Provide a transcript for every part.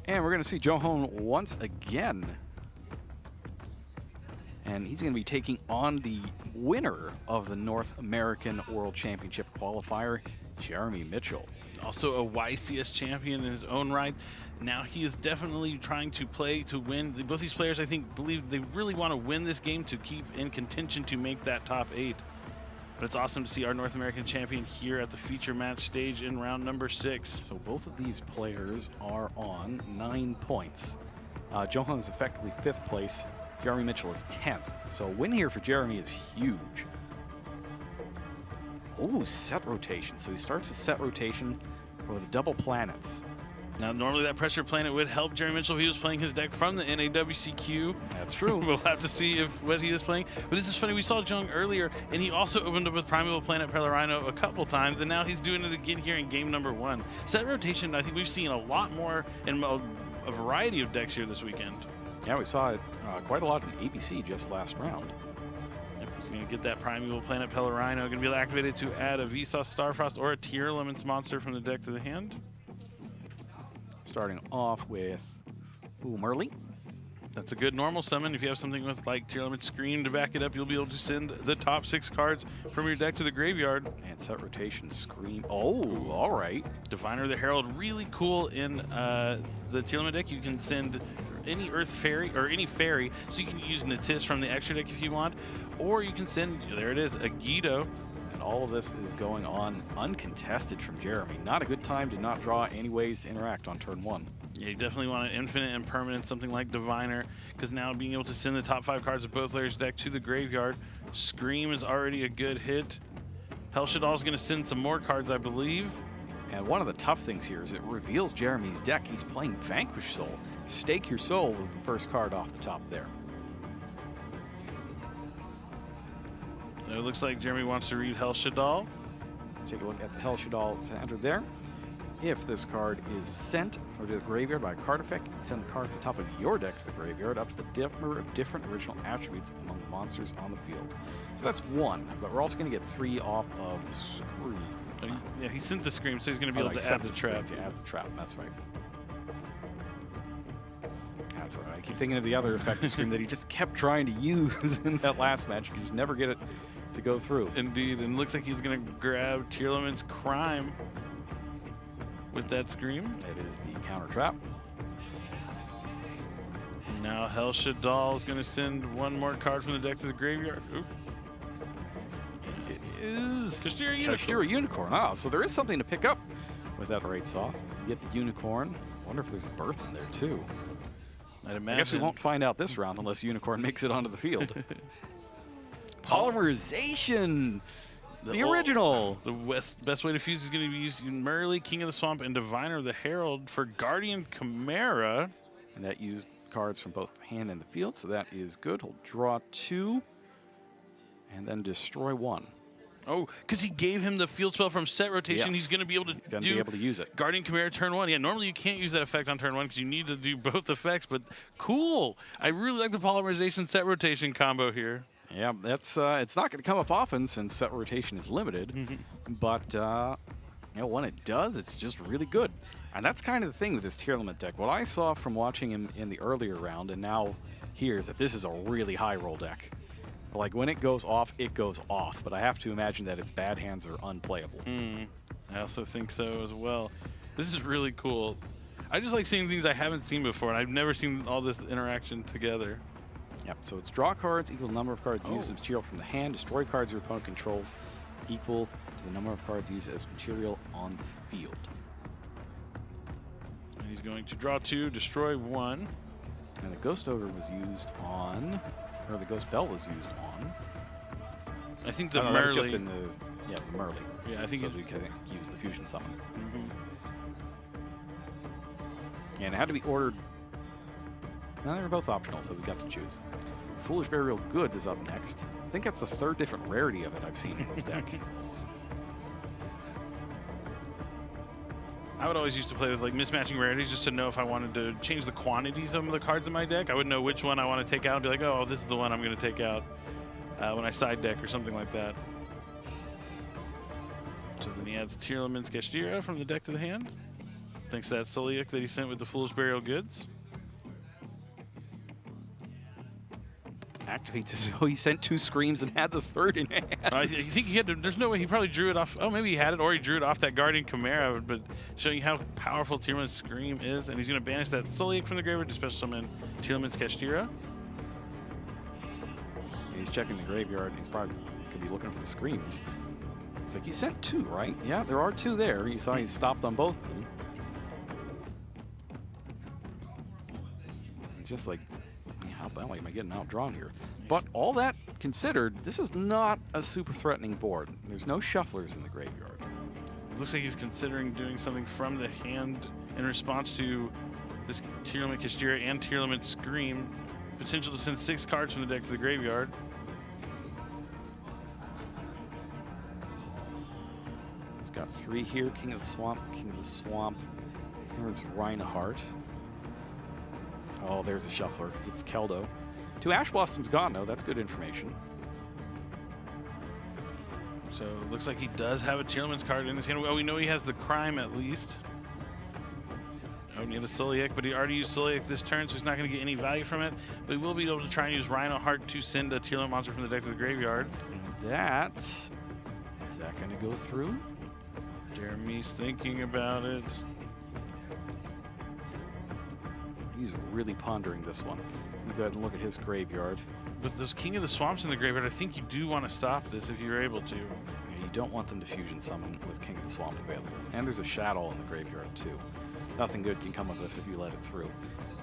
And we're going to see Jeong once again. And he's going to be taking on the winner of the North American World Championship qualifier, Jeremy Mitchell. Also a YCS champion in his own right. Now he is definitely trying to play to win. Both these players, I think, believe they really want to win this game to keep in contention to make that top 8. But it's awesome to see our North American champion here at the feature match stage in round number 6. So both of these players are on 9 points. Jeong is effectively 5th place. Jeremy Mitchell is 10th. So a win here for Jeremy is huge. Oh, set rotation. So he starts with set rotation for the double planets. Now, normally that pressure planet would help Jeremy Mitchell if he was playing his deck from the NAWCQ. That's true. We'll have to see what he is playing. But this is funny. We saw Jeong earlier, and he also opened up with Primeval Planet Pellerino a couple times, and now he's doing it again here in game number 1. Set rotation, I think we've seen a lot more in a variety of decks here this weekend. Yeah, we saw it quite a lot in ABC just last round. Yep, he's going to get that Primeval Planet Pellerino. Going to be activated to add a Vsauce Starfrost or a Tearlaments monster from the deck to the hand. Starting off with Merly. That's a good normal summon. If you have something with like Tearlaments Scream to back it up, you'll be able to send the top 6 cards from your deck to the graveyard. And set rotation Scream. Oh, all right. Diviner the Herald, really cool in the Tearlament deck. You can send any Earth Fairy or any Fairy, so you can use Natis from the extra deck if you want, or you can send, there it is, a Guido. And all of this is going on uncontested from Jeremy. Not a good time to not draw any ways to interact on turn 1. Yeah, you definitely want an infinite and permanent, something like Diviner, because now being able to send the top 5 cards of both players' deck to the graveyard. Scream is already a good hit. Hellshadal is going to send some more cards, I believe. And one of the tough things here is it reveals Jeremy's deck. He's playing Vanquish Soul. Stake Your Soul was the first card off the top there. It looks like Jeremy wants to read Hellshadal. Take a look at the Hellshadal entered there. If this card is sent or to the graveyard by a card effect, you can send the cards to the top of your deck to the graveyard up to the number of different original attributes among the monsters on the field. So that's 1, but we're also going to get 3 off of Scream. Yeah, he sent the Scream, so he's going to be able to add the trap. Yeah, adds the trap. That's right. That's right. I keep thinking of the other effective Scream that he just kept trying to use in that last match. You just never get it to go through. Indeed, and looks like he's going to grab Tearlament's Crime with that Scream. It is the counter trap. Now Hellshadal is going to send 1 more card from the deck to the graveyard. Oop. It is Kashtira Unicorn. Ah, so there is something to pick up with that rates off. You get the Unicorn. I wonder if there's a birth in there too. I'd imagine. I guess we won't find out this round unless Unicorn makes it onto the field. Polymerization! The original! The best way to fuse is going to be using Merly, King of the Swamp, and Diviner the Herald for Guardian Chimera. And that used cards from both the hand and the field, so that is good. He'll draw 2 and then destroy 1. Oh, because he gave him the field spell from set rotation. Yes. He's going to be able to use it. Guardian Chimera turn 1. Yeah, normally you can't use that effect on turn 1 because you need to do both effects, but cool. I really like the polymerization set rotation combo here. Yeah, that's it's not going to come up often since set rotation is limited, but you know, when it does, it's just really good. And that's kind of the thing with this Tearlament deck. What I saw from watching him in the earlier round and now here is that this is a really high roll deck. Like when it goes off, but I have to imagine that its bad hands are unplayable. I also think so as well. This is really cool. I just like seeing things I haven't seen before, and I've never seen all this interaction together. Yep, so it's draw cards equal to the number of cards used as material from the hand, destroy cards your opponent controls equal to the number of cards used as material on the field. And he's going to draw 2, destroy 1. And the Ghost Ogre was used on, or the Ghost Bell was used on. I think the Merly. Merly. That was just in the, yeah, it was Merly. Yeah, I think so we can use the fusion summon. And it had to be ordered. No, they were both optional, so we got to choose. Foolish Burial Goods is up next. I think that's the 3rd different rarity of it I've seen in this deck. I would always used to play with like mismatching rarities just to know if I wanted to change the quantities of the cards in my deck. I would know which one I want to take out and be like, oh, this is the one I'm going to take out when I side deck or something like that. So then he adds Tearlaments Kashtira from the deck to the hand. Thanks to that Soliak that he sent with the Foolish Burial Goods. Activate so he sent 2 screams and had the 3rd in hand. I think he had to, there's no way he probably drew it off. Oh, maybe he had it, or he drew it off that Guardian Chimera, but showing you how powerful Tearlament's Scream is. And he's going to banish that Soliak from the graveyard to special summon Tearlament's Kashtira. He's checking the graveyard, and he's probably could be looking for the screams. He's like, you sent 2, right? Yeah, there are 2 there. You saw he stopped on both of them. It's just like, how badly am I getting outdrawn here? But all that considered, this is not a super threatening board. There's no shufflers in the graveyard. It looks like he's considering doing something from the hand in response to this Tearlament Kashtira and Tearlament Scream. Potential to send 6 cards from the deck to the graveyard. He's got 3 here, King of the Swamp, King of the Swamp. There's Reinhardt. Oh, there's a shuffler. It's Keldo. 2 Ash Blossoms gone, though. That's good information. So it looks like he does have a Tearlament's card in his hand. Well, we know he has the Crime at least. Oh, need a Soliak, but he already used Soliak this turn, so he's not going to get any value from it. But he will be able to try and use Reinhardt to send a Tearlament monster from the deck to the graveyard. And is that going to go through? Jeremy's thinking about it. He's really pondering this one. Let me go ahead and look at his graveyard. With those King of the Swamps in the graveyard, I think you do want to stop this if you're able to. Yeah, you don't want them to fusion summon with King of the Swamp available. And there's a Shadow in the graveyard, too. Nothing good can come of this if you let it through.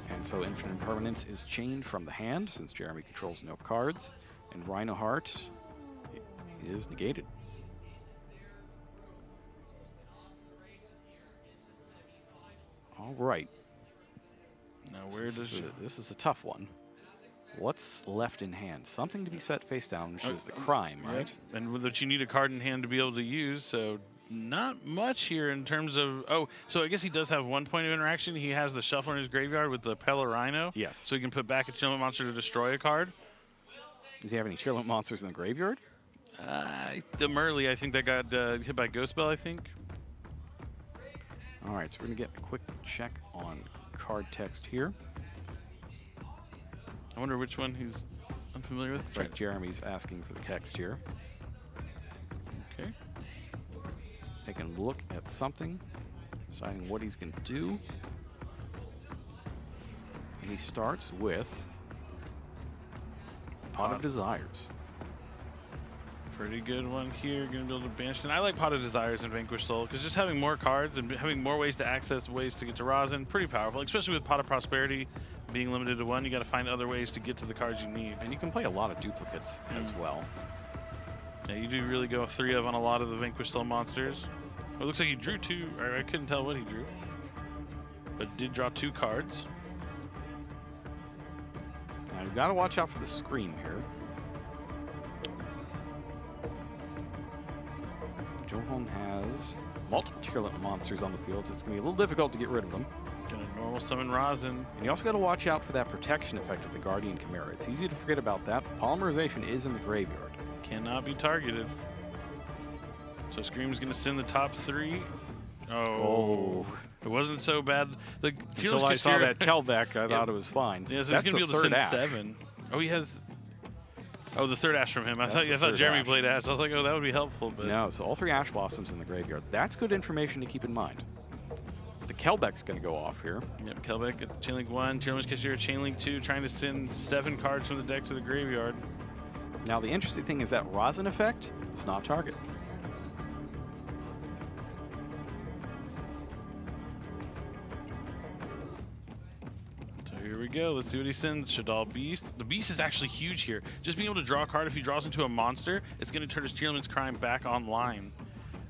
And so Infinite Impermanence is chained from the hand, since Jeremy controls no cards. And Reinhardt is negated. All right. Now where does this is a tough one. What's left in hand? Something to be set face down, which is the Crime, right? Yeah. And with that, you need a card in hand to be able to use. So not much here in terms of. Oh, so I guess he does have 1 point of interaction. He has the shuffler in his graveyard with the Pellerino. Yes. So he can put back a Tearlament monster to destroy a card. Does he have any Tearlament monsters in the graveyard? The Murley, I think that got hit by Ghost Bell, I think. All right, so we're going to get a quick check on card text here. I wonder which one he's unfamiliar with. Looks like Jeremy's asking for the text here. Okay. He's taking a look at something, deciding what he's going to do. And he starts with Pot of Desires. Pretty good one here. Going to be able to banish. And I like Pot of Desires and Vanquish Soul because just having more cards and having more ways to access ways to get to Rosin, pretty powerful. Especially with Pot of Prosperity being limited to 1, you got to find other ways to get to the cards you need. And you can play a lot of duplicates as well. Yeah, you do really go 3 of on a lot of the Vanquish Soul monsters. Well, it looks like he drew 2, or I couldn't tell what he drew, but did draw 2 cards. Now you've got to watch out for the Scream here. Jeong has multiple Tearlament monsters on the field, so it's going to be a little difficult to get rid of them. Gonna normal summon Rosin. And you also got to watch out for that protection effect of the Guardian Chimera. It's easy to forget about that. Polymerization is in the graveyard. Cannot be targeted. So Scream's going to send the top 3. Oh. It wasn't so bad. The Until I saw that Kelbeck, I thought it was fine. Yeah, so that's he's going to be able to send 7. Oh, he has... Oh, the 3rd Ash from him. I thought Jeremy played Ash. I was like, oh, that would be helpful. But no, so all 3 Ash Blossoms in the graveyard. That's good information to keep in mind. The Kelbeck's going to go off here. Yep, Kelbeck at Chainlink 1, Tearlament's Kashtira Chainlink 2, trying to send 7 cards from the deck to the graveyard. Now, the interesting thing is that Rosin effect is not target. So here we go. Let's see what he sends. Shadal Beast. The Beast is actually huge here. Just being able to draw a card if he draws into a monster, it's going to turn his Tearlament's Crime back online.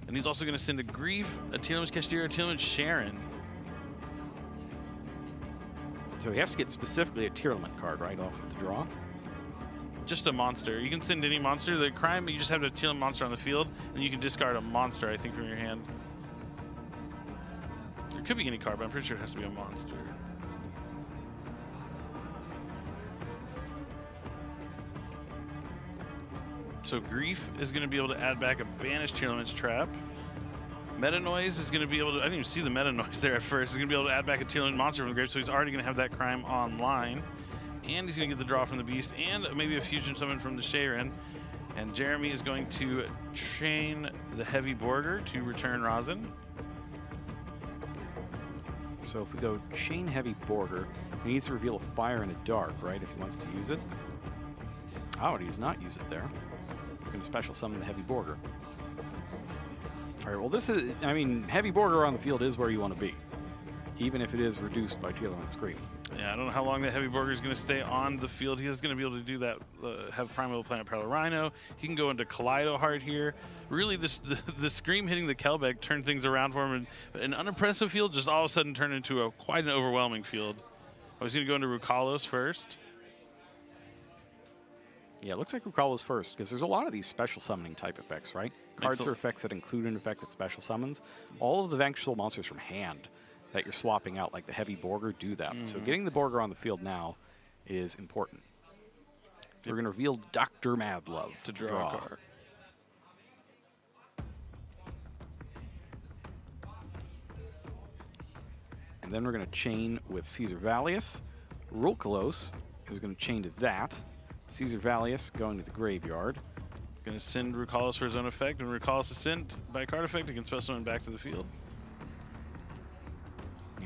And he's also going to send a Grief, a Tearlament's Kashtira, a Tearlament's Sharon. So he has to get specifically a Tearlament card right off of the draw. Just a monster. You can send any monster. The Crime, you just have a Tearlament monster on the field, and you can discard a monster, I think, from your hand. It could be any card, but I'm pretty sure it has to be a monster. So Grief is going to be able to add back a banished Tearlament's Trap. Meta Noise is going to be able to, I didn't even see the Meta Noise there at first. He's going to be able to add back a Tearlament monster from the grave, so he's already going to have that crime online. And he's going to get the draw from the Beast, and maybe a fusion summon from the Sharon. And Jeremy is going to chain the Heavy Borger to return Rosin. So if we go chain Heavy Borger, he needs to reveal a fire and a dark, right, if he wants to use it. Oh, he does not use it there. We're going to special summon the Heavy Borger. All right, well, this is, I mean, Heavy Borger on the field is where you want to be, even if it is reduced by Tearlament Scream. Yeah, I don't know how long that Heavy Borger is going to stay on the field. He is going to be able to do that, have Primal Planet Parallel Rhino. He can go into Kaleido Heart here. Really, the Scream hitting the Kelbeck turned things around for him. And an unimpressive field just all of a sudden turned into quite an overwhelming field. I was going to go into Rukalos first. Yeah, it looks like Rukalos first, because there's a lot of these special summoning type effects, right? Cards or effects that include an effect that special summons. All of the Vanquish Soul monsters from hand that you're swapping out, like the Heavy Borger, do that. So getting the Borger on the field now is important. So we're going to reveal Dr. Madlove to draw a card. And then we're going to chain with Caesar Valius. Rukalos is going to chain to that. Caesar Valius going to the graveyard. Going to send Rukalos for his own effect. When Rukalos is sent by a card effect, he can special summon back to the field.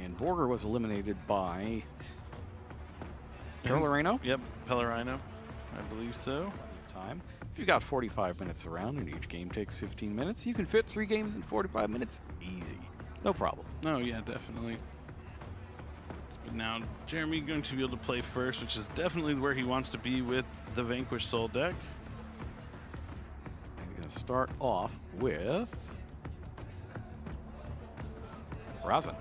And Borger was eliminated by Pellerino? Yep, Pellerino. I believe so. Time. If you've got 45 minutes around and each game takes 15 minutes, you can fit 3 games in 45 minutes easy. No problem. No, yeah, definitely. But now Jeremy going to be able to play first, which is definitely where he wants to be with the Vanquish Soul deck. And we're going to start off with Rosin.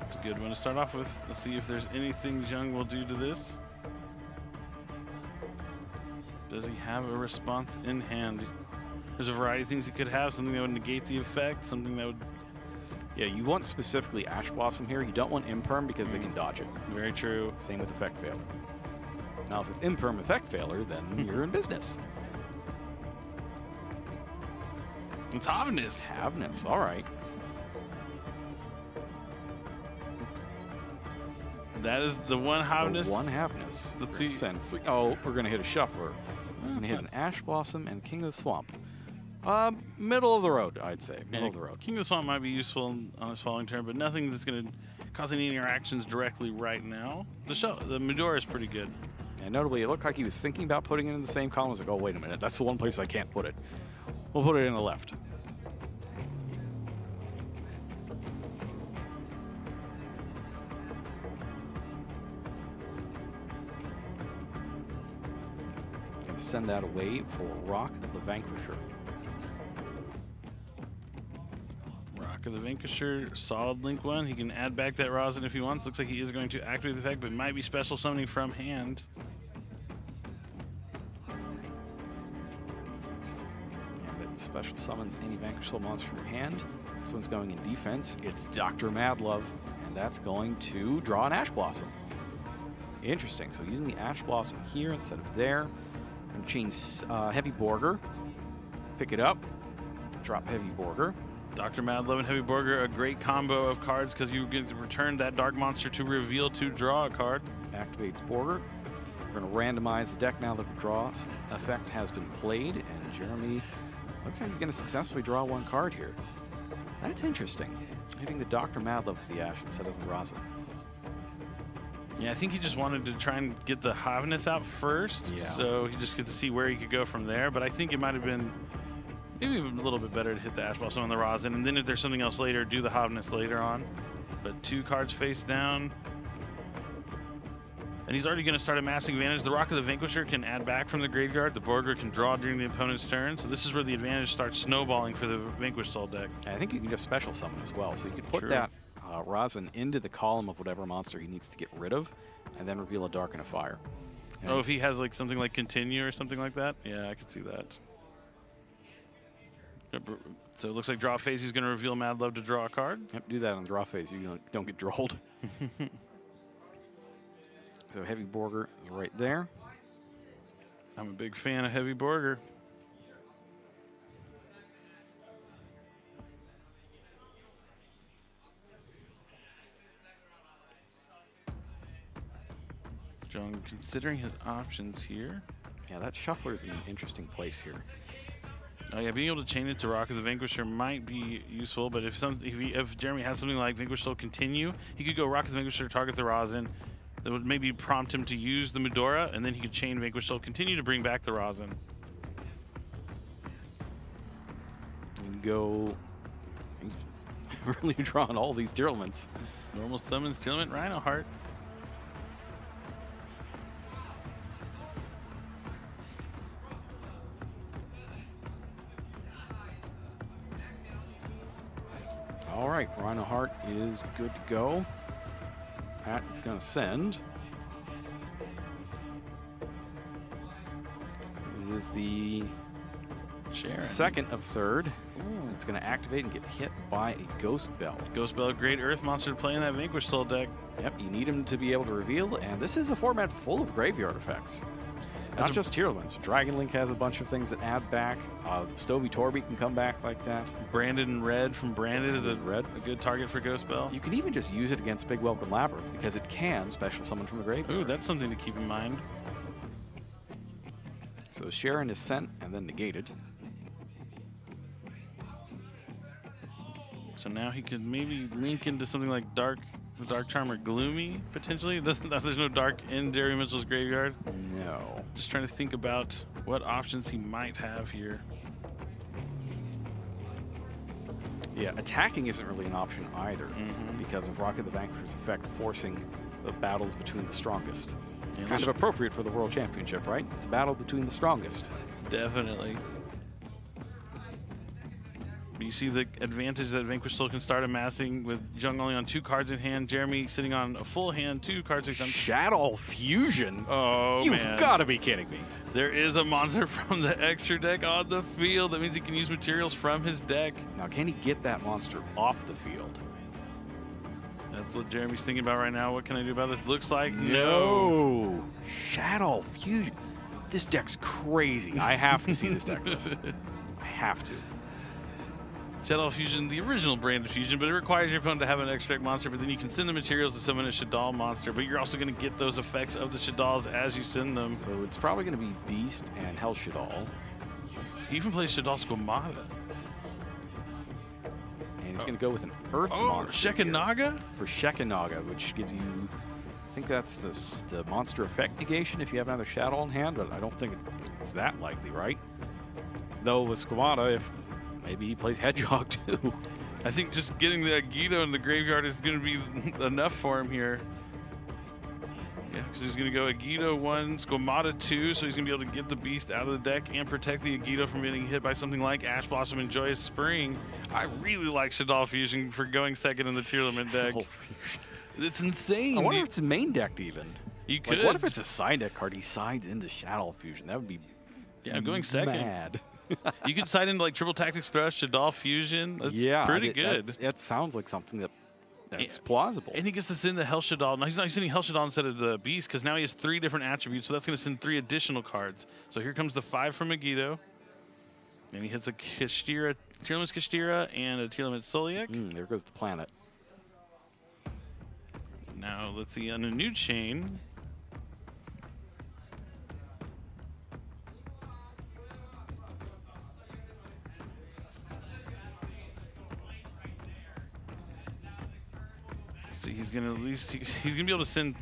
It's a good one to start off with. Let's see if there's anything Jeong will do to this. Does he have a response in hand? There's a variety of things he could have. Something that would negate the effect, something that would... Yeah, you want specifically Ash Blossom here. You don't want Imperm because they can dodge it. Very true. Same with Effect Failure. Now, if it's Imperm Effect Failure, then you're in business. It's Havness. Havness, all right. That is the one Havness. The one Havness. Let's see. Oh, we're going to hit a Shuffler. We're going to hit an Ash Blossom and King of the Swamp. Middle of the road, I'd say. Middle of the road. King of the Swamp might be useful on his following turn, but nothing that's going to cause any interactions directly right now. The Medora is pretty good. And notably, it looked like he was thinking about putting it in the same column. I was like, oh, wait a minute. That's the one place I can't put it. We'll put it in the left. Send that away for Rock of the Vanquisher. Rock of the Vanquisher, solid link one. He can add back that Rosin if he wants. Looks like he is going to activate the effect, but might be special summoning from hand. And it special summons any Vanquish Soul monster from your hand. This one's going in defense. It's Dr. Madlove, and that's going to draw an Ash Blossom. Interesting. So using the Ash Blossom here instead of there. I'm going to chain Heavy Borger, pick it up, drop Heavy Borger. Dr. Madlove and Heavy Borger, a great combo of cards because you get to return that Dark Monster to reveal to draw a card. Activates Borger. We're going to randomize the deck now that the draw effect has been played, and Jeremy looks like he's going to successfully draw 1 card here. That's interesting. Hitting the Dr. Madlove with the Ash instead of the Rosin. Yeah, I think he just wanted to try and get the Havness out first, so he just gets to see where he could go from there. But I think it might have been maybe a little bit better to hit the Ash Blossom on the Rosin, and then if there's something else later, do the Havness later on. But 2 cards face down. And he's already going to start amassing advantage. The Rock of the Vanquisher can add back from the graveyard. The Borger can draw during the opponent's turn. So this is where the advantage starts snowballing for the Vanquish Soul deck. I think you can just special summon as well. So you can put that Rosin into the column of whatever monster he needs to get rid of, and then reveal a Dark and a Fire. And if he has like something like Continue or something like that? Yeah, I could see that. So it looks like draw phase, he's going to reveal Madlove to draw a card. Yep, do that on draw phase. You don't get drolled. So Heavy Borger is right there. I'm a big fan of Heavy Borger. Jeong considering his options here. Yeah, that shuffler's in an interesting place here. Oh yeah, being able to chain it to Rock of the Vanquisher might be useful, but if Jeremy has something like Vanquish Soul Continue, he could go Rock of the Vanquisher, target the rosin. That would maybe prompt him to use the Medora, and then he could chain Vanquish Soul Continue to bring back the rosin. And go. He's really drawing all these Tearlaments. Normal summons Tearlament Rhino Heart. All right, Rhino Heart is good to go. Pat is going to send. This is the Sharon. second of third. Ooh. It's going to activate and get hit by a Ghost Bell. Ghost Bell, great Earth monster to play in that Vanquish Soul deck. Yep, you need him to be able to reveal, and this is a format full of graveyard effects. Not just Tearlaments, but Dragon Link has a bunch of things that add back. Stovey Torby can come back like that. Branded in Red from Branded is a good target for Ghost Bell. You can even just use it against Big Welcome Labyrinth because it can special summon from the graveyard. Ooh, that's something to keep in mind. So Sharon is sent and then negated. So now he could maybe link into something like the Dark Charm or Gloomy, potentially. There's no Dark in Jeremy Mitchell's graveyard. No. Just trying to think about what options he might have here. Yeah, attacking isn't really an option either because of Rocket the Vanquisher's effect forcing the battles between the strongest. It's kind of appropriate for the World Championship, right? It's a battle between the strongest. Definitely. But you see the advantage that Vanquish Soul can start amassing with Jeong only on 2 cards in hand, Jeremy sitting on a full hand, 2 cards in hand. Shadow Fusion? Oh, You've man. got to be kidding me. There is a monster from the extra deck on the field. That means he can use materials from his deck. Now, can he get that monster off the field? That's what Jeremy's thinking about right now. What can I do about this? Looks like no. Shadow Fusion. This deck's crazy. I have to see this deck list. I have to. Shadow Fusion, the original brand of Fusion, but it requires your opponent to have an extra deck monster, but then you can send the materials to summon a Shadal monster, but you're also going to get those effects of the Shadals as you send them. So it's probably going to be Beast and Hell Shadal. He even plays Shadal Squamata. And he's going to go with an Earth monster. Shekanaga? For Shekanaga, which gives you, I think that's the monster effect negation if you have another Shadow in hand, but I don't think it's that likely, right? Though with Squamata, if maybe he plays Hedgehog too. I think just getting the Agido in the graveyard is going to be enough for him here. Yeah, because he's going to go Agido 1, Squamata 2, so he's going to be able to get the Beast out of the deck and protect the Agido from getting hit by something like Ash Blossom and Joyous Spring. I really like Shadal Fusion for going second in the Tearlament deck. It's insane. I wonder if it's main decked even. You could. Like, what if it's a side deck card? He sides into Shadow Fusion. That would be going second. Mad. You could side into like Triple Tactics Thrust, Shadal Fusion. That's pretty good. That sounds like something that's plausible. And he gets to send the Hell Shadal. Now he's not sending Hell Shadal instead of the Beast because now he has 3 different attributes, so that's going to send 3 additional cards. So here comes the 5 from Megiddo. And he hits a Kashtira, Tearlaments Kashtira, and a Tearlaments Soliak. There goes the planet. Now let's see on a new chain. See, he's gonna he's gonna be able to send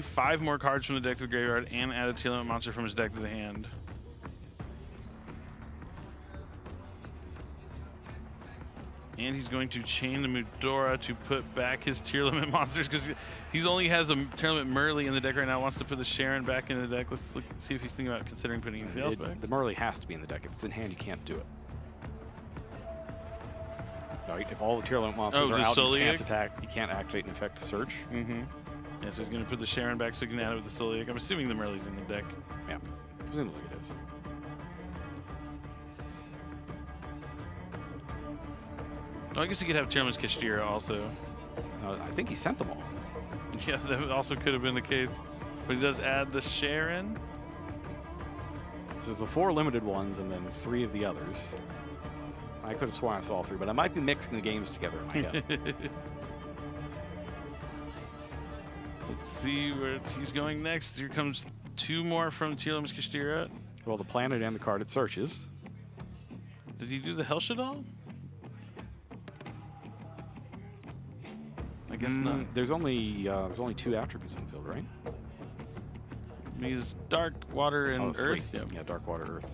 5 more cards from the deck to the graveyard and add a Tearlament monster from his deck to the hand. And he's going to chain the Mudora to put back his Tearlament monsters because he only has a Tearlament Merly in the deck right now. Wants to put the Sharon back in the deck. Let's see if he's thinking about considering putting anything else back. The Merly has to be in the deck. If it's in hand, you can't do it. Right? If all the Tearlament monsters are out, you can't attack. You can't activate an effect to search. Yeah, so he's going to put the Sharon back so he can add it with the Soliak. I'm assuming the Merly's in the deck. Yeah, presumably it is. Oh, I guess he could have Tearlaments Kashtira also. I think he sent them all. Yeah, that also could have been the case. But he does add the Sharon. So the 4 limited ones and then 3 of the others. I could have sworn I saw all 3, but I might be mixing the games together in my head. Let's see where he's going next. Here comes 2 more from Tearlaments Kashtira. Well, the planet and the card it searches. Did he do the Hellshadal? I guess not. There's only 2 attributes in the field, right? He's dark, water, and earth. Yep. Yeah, dark, water, earth.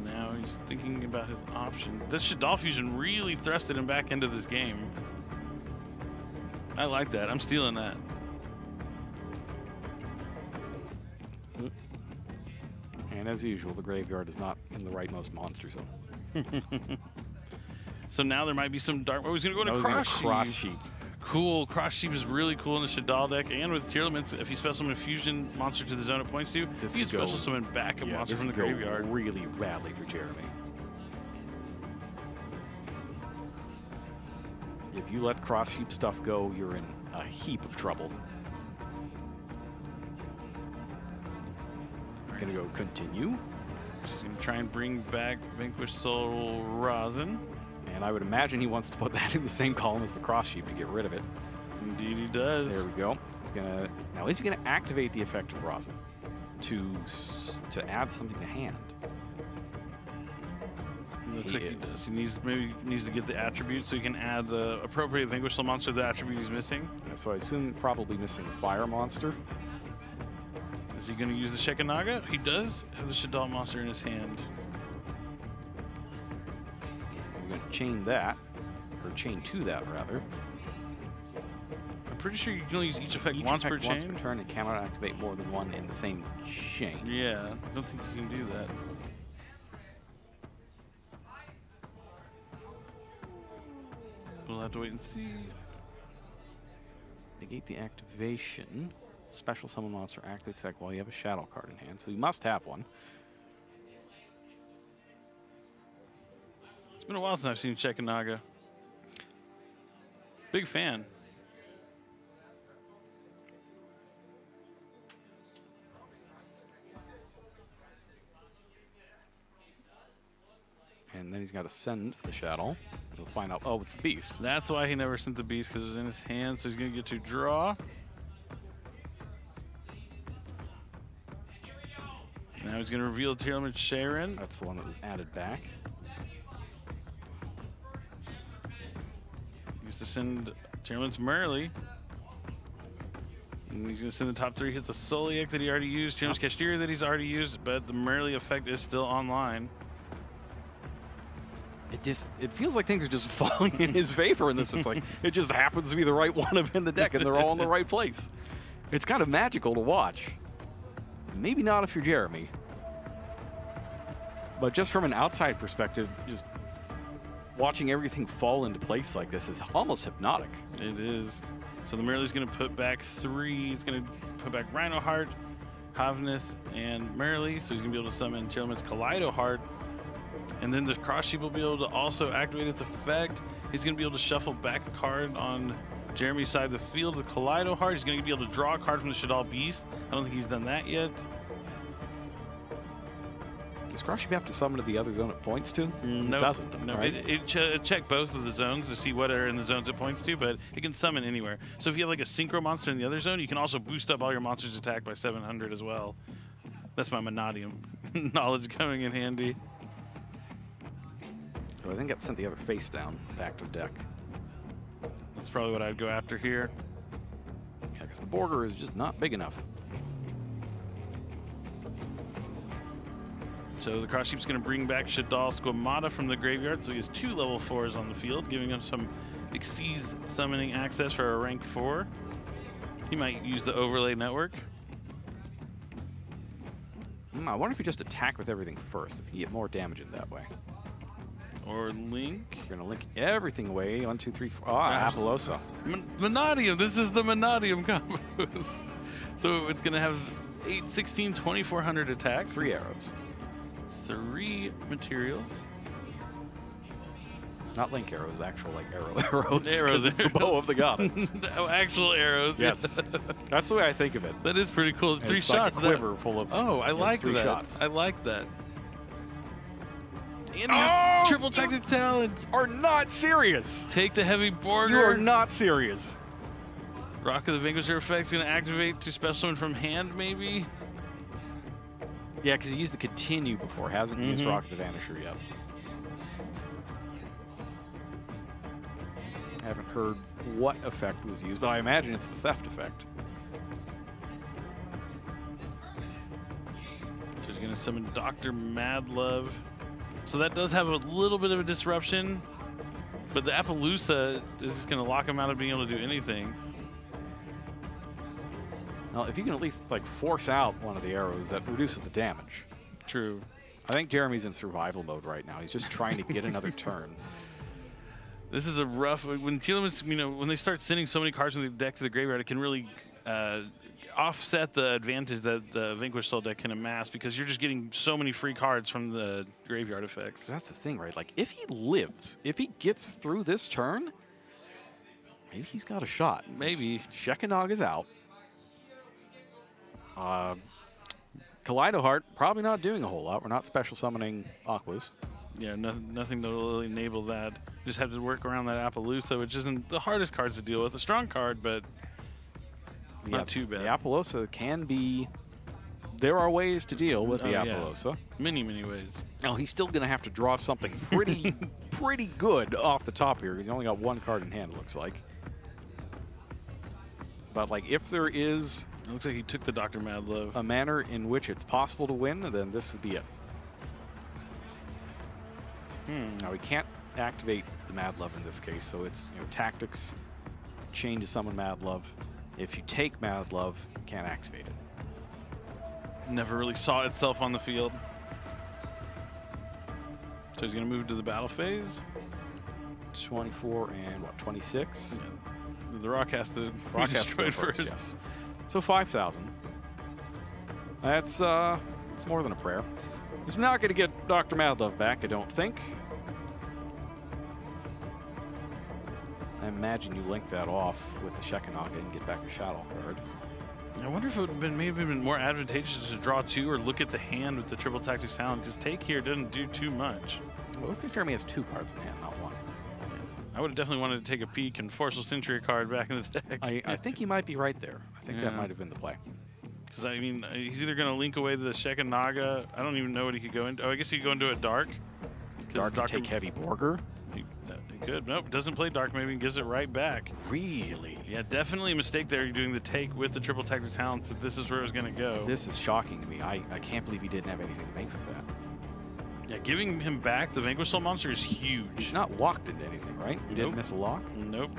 Now he's thinking about his options. This Shadal fusion really thrusted him back into this game. I like that. I'm stealing that. And as usual, the graveyard is not in the rightmost monster zone. So now there might be some dark. Oh, he's going to go into Cross Sheep. Cool. Cross Sheep is really cool in the Shadal deck. And with Tearlaments, if he special summon a fusion monster to the zone it points to, he can special summon back a monster from the graveyard. Really badly for Jeremy. If you let Cross Sheep stuff go, you're in a heap of trouble. He's going to go continue. He's going to try and bring back Vanquish Soul Rosin. And I would imagine he wants to put that in the same column as the Cross Sheep to get rid of it. Indeed he does. There we go. Now is he gonna activate the effect of Rosin to add something to hand? Looks like he does. He needs to get the attribute so he can add the appropriate Vanquish Soul monster to the attribute he's missing. Yeah, so I assume probably missing a fire monster. Is he going to use the Shekanaga? He does have the Shadal monster in his hand. I'm going to chain that, or chain to that rather. I'm pretty sure you can only use each effect once per chain. Once per turn, and cannot activate more than one in the same chain. Yeah, I don't think you can do that. We'll have to wait and see. Negate the activation. Special summon monster activates effect while you have a shadow card in hand, so you must have one. It's been a while since I've seen Shekanaga. Big fan. And then he's got to send the shadow. We'll find out. Oh, it's the beast. That's why he never sent the beast, because it was in his hand, so he's going to get to draw. Now he's going to reveal Tearlaments Sharon. That's the one that was added back. He used to send Tearlaments Merrily. And he's going to send the top 3 hits of Soliak that he already used, Tearlaments Kashtira that he's already used, but the Merrily effect is still online. It feels like things are just falling in his favor in this. It's like it just happens to be the right one in the deck, and they're all in the right place. It's kind of magical to watch. Maybe not if you're Jeremy, but just from an outside perspective, just watching everything fall into place like this is almost hypnotic. It is. So the Merrily's going to put back 3. He's going to put back Rhino Heart, Havnus, and Merrily. So he's going to be able to summon Tearlaments Kaleido Heart. And then the Cross Sheep will be able to also activate its effect. He's going to be able to shuffle back a card on Jeremy's side of the field. The Kaleido Heart, he's going to be able to draw a card from the Shadal Beast. I don't think he's done that yet. Does Cross Sheep have to summon to the other zone it points to? No, it doesn't. No, right? it check both of the zones to see what are in the zones it points to, but it can summon anywhere. So if you have like a Synchro monster in the other zone, you can also boost up all your monsters' attack by 700 as well. That's my Monadium knowledge coming in handy. So I think it sent the other face down, back to the deck. That's probably what I'd go after here. Yeah, because the border is just not big enough. So the Cross Sheep's going to bring back Shadal Squamata from the graveyard, so he has 2 level 4s on the field, giving him some Xyz summoning access for a rank 4. He might use the overlay network. I wonder if you just attack with everything first, if you get more damage in that way. Or Link. You're going to link everything away. 1, 2, 3, 4. Ah, Apollosa. Monadium. This is the Monadium combos. So it's going to have 8, 16, 2400 attack. 3 arrows. 3 materials. Not link arrows, actual like arrows. Arrows. It's the bow of the goddess. Oh, actual arrows. Yes. That's the way I think of it. That is pretty cool. It's 3 it's shots. Like a quiver full of. Oh, I like 3 that. shots. I like that. And Oh! triple tactic talent. Are not serious. Take the heavy borger. You are not serious. Rock of the Vanquisher effect's gonna activate to special summon from hand, maybe? Yeah, because he used the continue before. Hasn't used Rock of the Vanisher yet. I haven't heard what effect was used, but I imagine it's the theft effect. So he's gonna summon Dr. Madlove. So that does have a little bit of a disruption, but the Appaloosa is just gonna lock him out of being able to do anything. Well, if you can at least like force out one of the arrows, that reduces the damage. True. I think Jeremy's in survival mode right now. He's just trying to get another turn. This is a rough. When Tearlaments, when they start sending so many cards from the deck to the graveyard, it can really offset the advantage that the Vanquish Soul deck can amass because you're just getting so many free cards from the graveyard effects. That's the thing, right? Like, if he lives, if he gets through this turn, maybe he's got a shot. Maybe. Shekinag out. Kaleido Heart, probably not doing a whole lot. We're not special summoning Aquas. Yeah, nothing to really enable that. Just have to work around that Appaloosa, which isn't the hardest cards to deal with. A strong card, but not too bad. The Appaloosa can be... There are ways to deal with the Appaloosa. Yeah. Many, many ways. Now, he's still going to have to draw something pretty, pretty good off the top here. He's only got one card in hand, it looks like. But, like, if there is... It looks like he took the Dr. Madlove. A manner in which it's possible to win, then this would be it. Now, we can't activate the Madlove in this case, so it's tactics, chain to summon Madlove. If you take Madlove, you can't activate it. Never really saw itself on the field. So he's going to move to the battle phase. 24 and what, 26? Yeah. The Rock has to Rock be has to go destroyed first, first. yes. So 5,000. That's it's more than a prayer. He's not going to get Dr. Madlove back, I don't think. I imagine you link that off with the Shekinag and get back a Shadow card. I wonder if it would have been maybe been more advantageous to draw two or look at the hand with the triple tactics talent, because take here doesn't do too much. Well, it looks like Jeremy has two cards in hand, not one. I would have definitely wanted to take a peek and force a Century card back in the deck. I think he might be right there. I think that might have been the play. Because, I mean, he's either going to link away the Shekinah. I don't even know what he could go into. Oh, I guess he could go into a Dark. Dark can take Heavy Borger? He could. Nope, doesn't play Dark maybe and gives it right back. Really? Yeah, definitely a mistake there. You're doing the take with the triple tactic talent. So this is where it was going to go. This is shocking to me. I can't believe he didn't have anything to make with that. Yeah, giving him back the Vanquish Soul monster is huge. He's not locked into anything, right? He didn't miss a lock? Nope.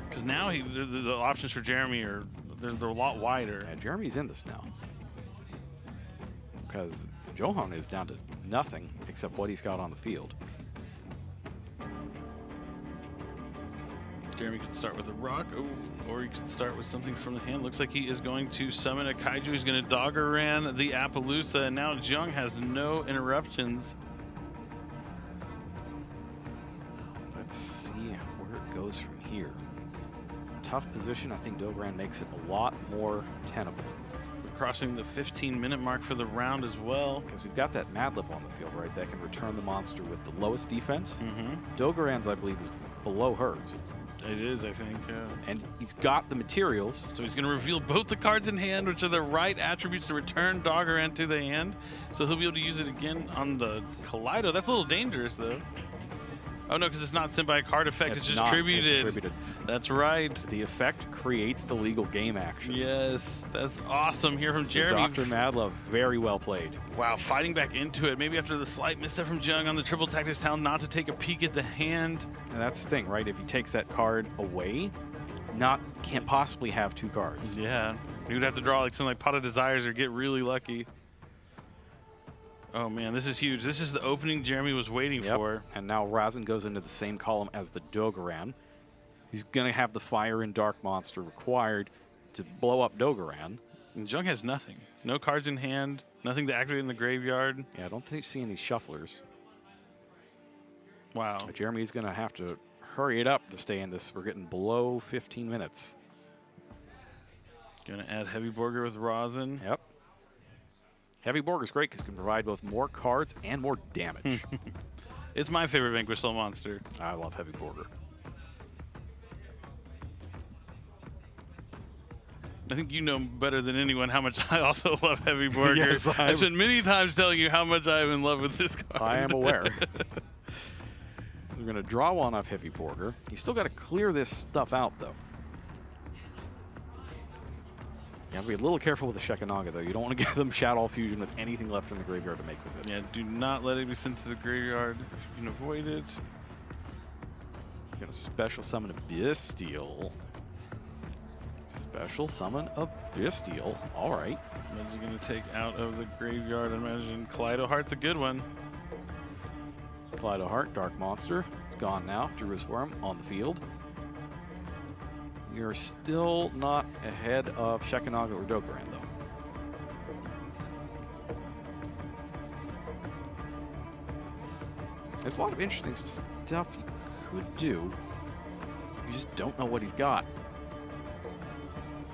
Because now the options for Jeremy are they're a lot wider. Yeah, Jeremy's in this now. Because Jeong is down to nothing except what he's got on the field. Jeremy could start with a rock, or he could start with something from the hand. Looks like he is going to summon a Kaiju. He's going to Doggeran the Appaloosa, and now Jeong has no interruptions. Let's see where it goes from here. Tough position. I think Doggeran makes it a lot more tenable. We're crossing the 15-minute mark for the round as well. Because we've got that Madlib on the field, right? That can return the monster with the lowest defense. Mm-hmm. Doggeran's, I believe, is below hers. It is, I think. And he's got the materials. So he's going to reveal both the cards in hand, which are the right attributes to return Doggeran to the hand. So he'll be able to use it again on the Kaleido. That's a little dangerous, though. Oh, no, because it's not sent by a card effect. It's just tributed. It's tributed. That's right. The effect creates the legal game action. Yes, that's awesome here from So Jeremy. Dr. Madlove, very well played. Wow, fighting back into it. Maybe after the slight misstep from Jeong on the triple tactics talent, not to take a peek at the hand. And that's the thing, right? If he takes that card away, can't possibly have two cards. Yeah, he would have to draw like something like Pot of Desires or get really lucky. Oh man, this is huge. This is the opening Jeremy was waiting for. And now Razin goes into the same column as the Doggeran. He's going to have the Fire and Dark monster required to blow up Doggeran. And Jeong has nothing. No cards in hand, nothing to activate in the graveyard. Yeah, I don't think you see any shufflers. Wow. But Jeremy's going to have to hurry it up to stay in this. We're getting below 15 minutes. Gonna add Heavy Borger with Razin. Yep. Heavy Borger's great because it can provide both more cards and more damage. It's my favorite Vanquish Soul monster. I love Heavy Borger. I think you know better than anyone how much I also love Heavy Borger. Yes, I've spent many times telling you how much I am in love with this card. I am aware. We're going to draw one off Heavy Borger. You still got to clear this stuff out, though. You have to be a little careful with the Shekinaga, though. You don't want to give them Shadow Fusion with anything left in the graveyard to make with it. Yeah, do not let it be sent to the graveyard if you can avoid it. You're going to special summon a Bestial. Special summon a Bestial. All right. What is he going to take out of the graveyard? I imagine Kaleido Heart's a good one. Kaleido Heart, Dark Monster. It's gone now. Jerusalem on the field. You're still not ahead of Shekinaga or Dokkaran, though. There's a lot of interesting stuff you could do. You just don't know what he's got.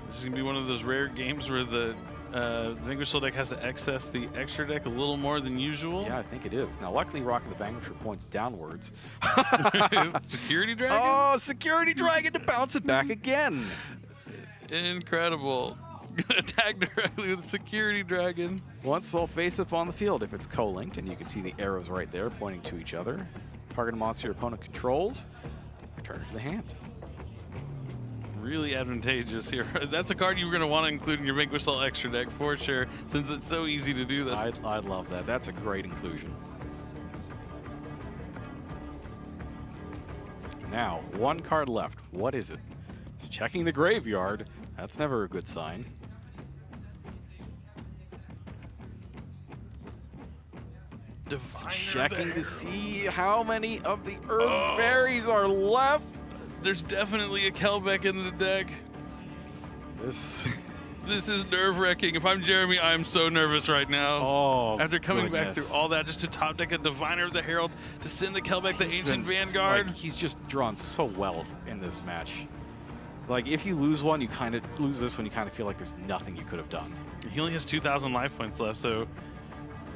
This is going to be one of those rare games where the Vanquish Soul deck has to access the extra deck a little more than usual. Yeah, I think it is. Now, luckily, Rock of the Vanquisher points downwards. Security Dragon? Oh, Security Dragon to bounce it back again. Incredible. Attack directly with Security Dragon. Once soul face up on the field if it's co-linked, and you can see the arrows right there pointing to each other. Target a monster your opponent controls. Return it to the hand. Really advantageous here. That's a card you were going to want to include in your Vanquish Soul extra deck for sure, since it's so easy to do this. I love that. That's a great inclusion. Now, one card left. What is it? It's checking the graveyard. That's never a good sign. Checking to see how many of the Earth Fairies are left. There's definitely a Kelbeck in the deck. This is nerve-wracking. If I'm Jeremy, I'm so nervous right now. Oh, after coming back through all that just to top deck a Diviner of the Herald to send the Kelbeck the Ancient Vanguard. Like, he's just drawn so well in this match. Like, if you lose one, you kind of lose this one, you kind of feel like there's nothing you could have done. He only has 2,000 life points left, so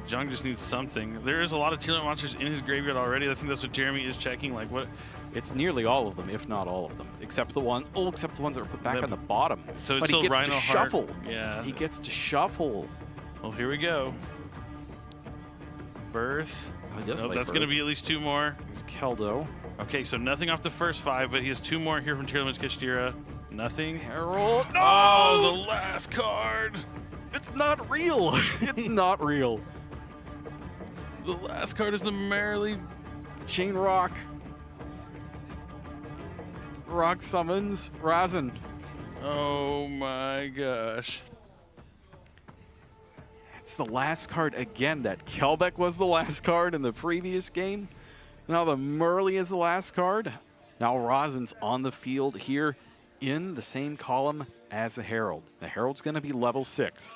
Jeong just needs something. There is a lot of Tearlament monsters in his graveyard already. I think that's what Jeremy is checking. Like, what? It's nearly all of them, if not all of them, except the ones that were put back on the bottom. So it's but still he gets Rhino to Heart. shuffle. Yeah. He gets to shuffle. Well, here we go. Birth. Oh, he does nope, that's going to be at least 2 more. He's Keldo. Okay, so nothing off the first 5, but he has 2 more here from Tearlaments Kashtira. Nothing. Herald. No! Oh, the last card. It's not real. It's not real. The last card is the Merrily Chain Rock. Rock summons Razin. Oh my gosh. It's the last card again. That Kelbeck was the last card in the previous game. Now the Merrily is the last card. Now Razin's on the field here in the same column as the Herald. The Herald's going to be level 6.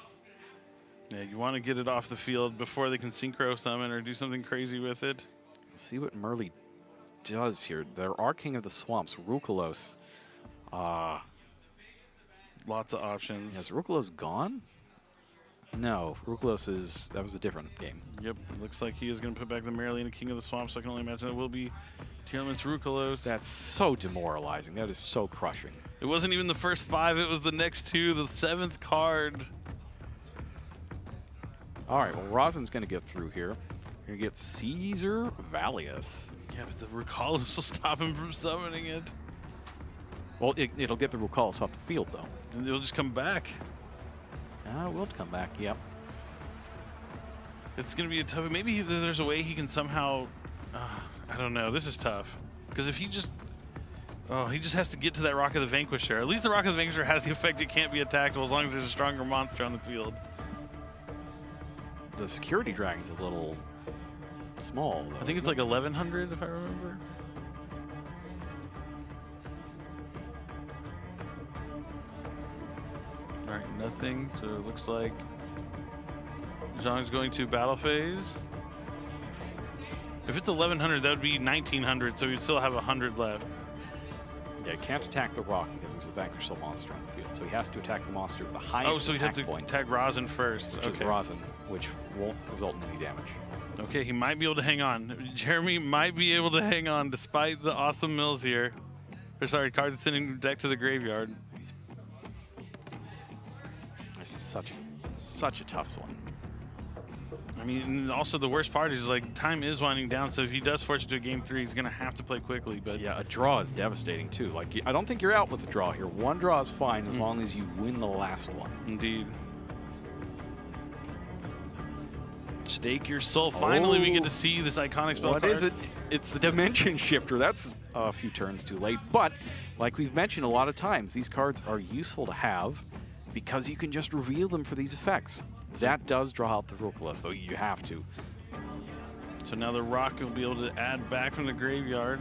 Yeah, you want to get it off the field before they can synchro summon or do something crazy with it. Let's see what Merrily does here. There are King of the Swamps, Rukalos. Lots of options. Is Rukalos gone? No, Rukalos that was a different game. Yep, it looks like he is going to put back the Merrily and the King of the Swamps, so I can only imagine it will be Tearlaments Rukalos. That's so demoralizing. That is so crushing. It wasn't even the first 5, it was the next 2, the 7th card. All right, well, Razin's going to get through here. You're going to get Caesar Valius. Yeah, but the Rukalos will stop him from summoning it. Well, it'll get the Rukalos off the field, though. And it'll just come back. It will come back, yep. It's going to be a tough... Maybe there's a way he can somehow... I don't know. This is tough. Because if he just... Oh, he just has to get to that Rock of the Vanquisher. At least the Rock of the Vanquisher has the effect it can't be attackable as long as there's a stronger monster on the field. The Security Dragon's a little small, though. I think it's like 1,100, if I remember. All right, nothing. So it looks like Jeong's going to battle phase. If it's 1,100, that would be 1,900, so we'd still have 100 left. Yeah, he can't attack the rock because there's a Vanquish Soul monster on the field. So he has to attack the monster with the highest so he has to points, attack Rosin first. which is Rosin, which won't result in any damage. Okay, he might be able to hang on. Jeremy might be able to hang on despite the awesome mills here. Or sorry, cards sending deck to the graveyard. This is such a tough one. I mean, and also the worst part is like time is winding down, so if he does force it to a game 3, he's gonna have to play quickly. But yeah, a draw is devastating too. Like, I don't think you're out with a draw here. One draw is fine as long as you win the last one. Indeed. Stake your soul. Finally, we get to see this iconic spell card. What is it? It's the Dimension Shifter. That's a few turns too late. But like we've mentioned a lot of times, these cards are useful to have because you can just reveal them for these effects. That does draw out the rule list, though you have to. So now the rock will be able to add back from the graveyard.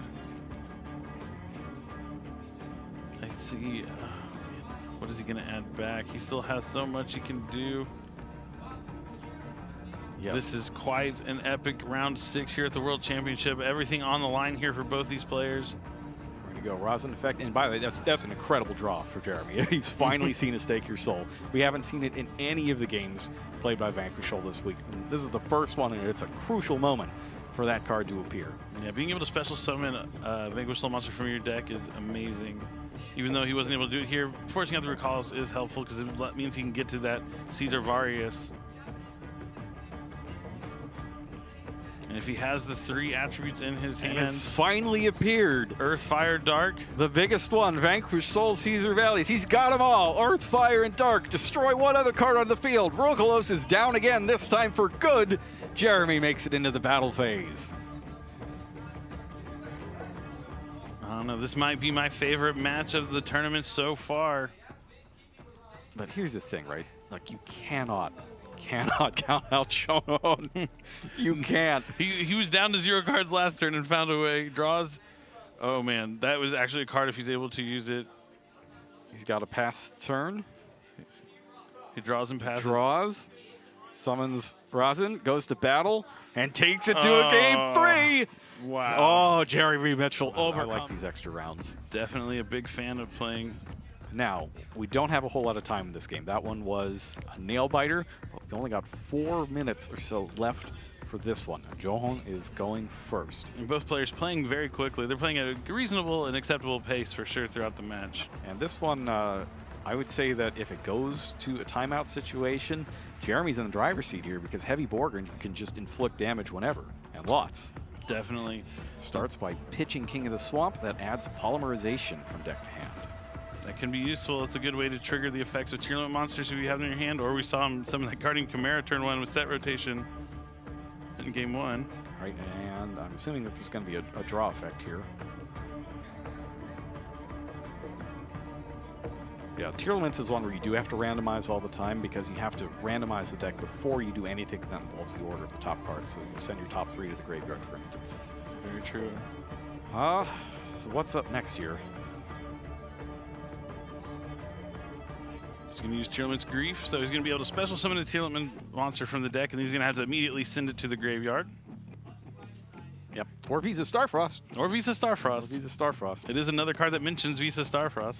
I see. What is he going to add back? He still has so much he can do. Yes. This is quite an epic round 6 here at the World Championship. Everything on the line here for both these players. We're going to go Rosin effect. And by the way, that's an incredible draw for Jeremy. He's finally seen a Stake Your Soul. We haven't seen it in any of the games played by Vanquish Soul this week. And this is the first one, and it's a crucial moment for that card to appear. Yeah, being able to special summon Vanquish Soul monster from your deck is amazing. Even though he wasn't able to do it here, forcing out the recalls is helpful because it means he can get to that Caesar Varius. And if he has the 3 attributes in his hand, it's finally appeared. Earth, Fire, Dark. The biggest one, Vanquish Soul, Caesar Valleys. He's got them all. Earth, Fire, and Dark. Destroy one other card on the field. Rokalos is down again, this time for good. Jeremy makes it into the battle phase. I don't know, this might be my favorite match of the tournament so far. But here's the thing, right? Like, you cannot count out Jeong. You can't. He was down to 0 cards last turn and found a way. Draws. Oh man, that was actually a card if he's able to use it. He's got a pass turn. He draws and passes. Draws. Summons Rosin, goes to battle, and takes it to a game 3. Wow. Oh, Jeremy Mitchell over. I like these extra rounds. Definitely a big fan of playing. Now, we don't have a whole lot of time in this game. That one was a nail biter, but we only got 4 minutes or so left for this one. Jeong is going first. And both players playing very quickly. They're playing at a reasonable and acceptable pace for sure throughout the match. And this one, I would say that if it goes to a timeout situation, Jeremy's in the driver's seat here because Heavy Borgren can just inflict damage whenever, and lots. Definitely. Starts by pitching King of the Swamp. That adds polymerization from deck to hand. That can be useful. It's a good way to trigger the effects of Tearlament monsters if you have them in your hand, or we saw him summon that Guardian Chimera turn 1 with set rotation in game 1. Right, and I'm assuming that there's going to be a draw effect here. Yeah, Tearlaments is one where you do have to randomize all the time because you have to randomize the deck before you do anything that involves the order of the top cards. So you send your top 3 to the graveyard, for instance. Very true. So what's up next here? He's going to use Tearlament's Grief, so he's going to be able to special summon a Tearlament monster from the deck, and he's going to have to immediately send it to the graveyard. Yep. Or Visa Starfrost. Or Visa Starfrost. Or Visa Starfrost. It is another card that mentions Visa Starfrost.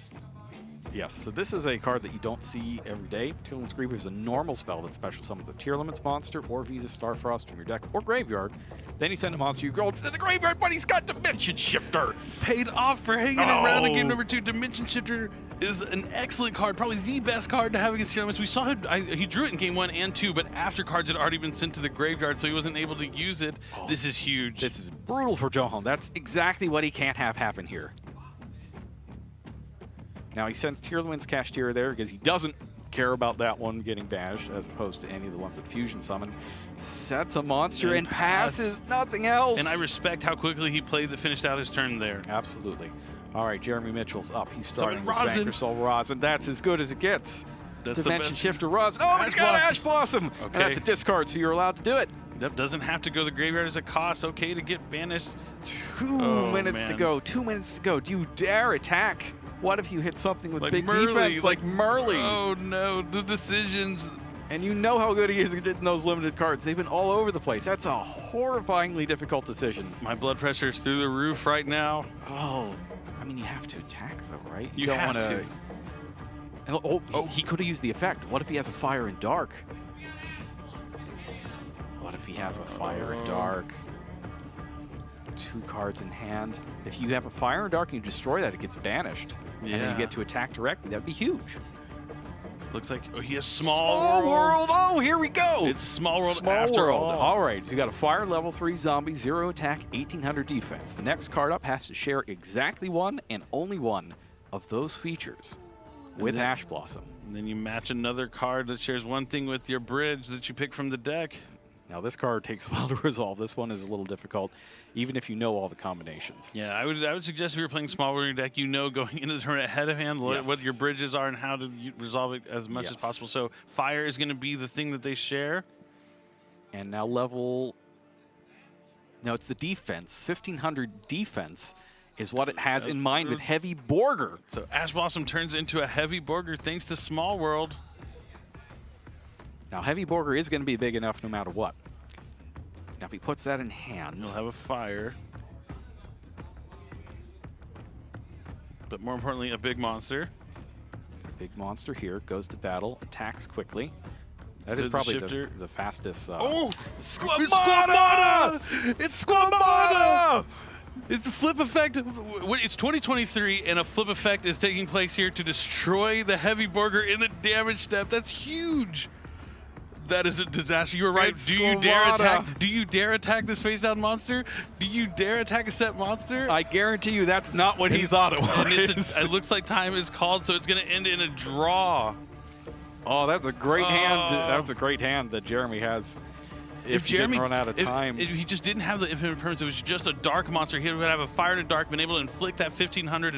Yes, so this is a card that you don't see every day. Tearlament's Grief is a normal spell that special summons a Tearlament's monster or Visa Starfrost from your deck or graveyard. Then you send a monster you go to the graveyard, but he's got Dimension Shifter. Paid off for hanging around in game number 2. Dimension Shifter is an excellent card, probably the best card to have against Tearlaments. We saw he drew it in game 1 and 2, but after cards had already been sent to the graveyard, so he wasn't able to use it. This is huge. This is brutal for Jeong. That's exactly what he can't have happen here. Now he sends Tearlaments Kashtira there because he doesn't care about that one getting bashed as opposed to any of the ones that Fusion summoned. Sets a monster and passes, nothing else. And I respect how quickly he finished out his turn there. Absolutely. All right, Jeremy Mitchell's up. He's starting with Rosin. Vanquish Soul Rosin. That's as good as it gets. That's Dimension Shifter Rosin. Oh, but he's got Ash Blossom. Okay. And that's a discard, so you're allowed to do it. That doesn't have to go to the graveyard as a cost. Okay to get banished. 2 minutes to go. 2 minutes to go. Do you dare attack? What if you hit something with like big Murley, defense like Murley? Oh no, the decisions. And you know how good he is at getting those limited cards. They've been all over the place. That's a horrifyingly difficult decision. My blood pressure is through the roof right now. Oh, I mean, you have to attack though, right? You don't have wanna... to. And, he could have used the effect. What if he has a fire and dark? What if he has a fire and dark? 2 cards in hand. If you have a fire and dark and you destroy that, it gets banished. Yeah. And then you get to attack directly. That'd be huge. Looks like he has small world. Oh, here we go. It's small world Small after world. all. right, so you got a fire level 3 zombie, 0 attack, 1800 defense. The next card up has to share exactly one and only one of those features with Ash Blossom. And then you match another card that shares one thing with your bridge that you pick from the deck. Now this card takes a while to resolve. This one is a little difficult, even if you know all the combinations. Yeah, I would suggest if you're playing small world in your deck, you know going into the tournament ahead of hand what your bridges are and how to resolve it as much as possible. So fire is going to be the thing that they share. And now it's the defense. 1500 defense is what it has in mind with Heavy Borger. So Ash Blossom turns into a Heavy Borger thanks to Small World. Now Heavy Borger is going to be big enough no matter what. Now if he puts that in hand, he'll have a fire. But more importantly, a big monster. Big monster here, goes to battle, attacks quickly. That is probably the fastest. Squamata! It's Squamata! It's the flip effect. It's 2023, and a flip effect is taking place here to destroy the Heavy Borger in the damage step. That's huge. That is a disaster. You were right. It's Do you dare attack? Do you dare attack this face down monster? Do you dare attack a set monster? I guarantee you that's not what he thought it was. And it looks like time is called, so it's going to end in a draw. Oh, that's a great hand. That's a great hand that Jeremy has. If Jeremy didn't run out of time. If he just didn't have the infinite permanence, it was just a dark monster. He would have a fire and a dark, been able to inflict that 1500.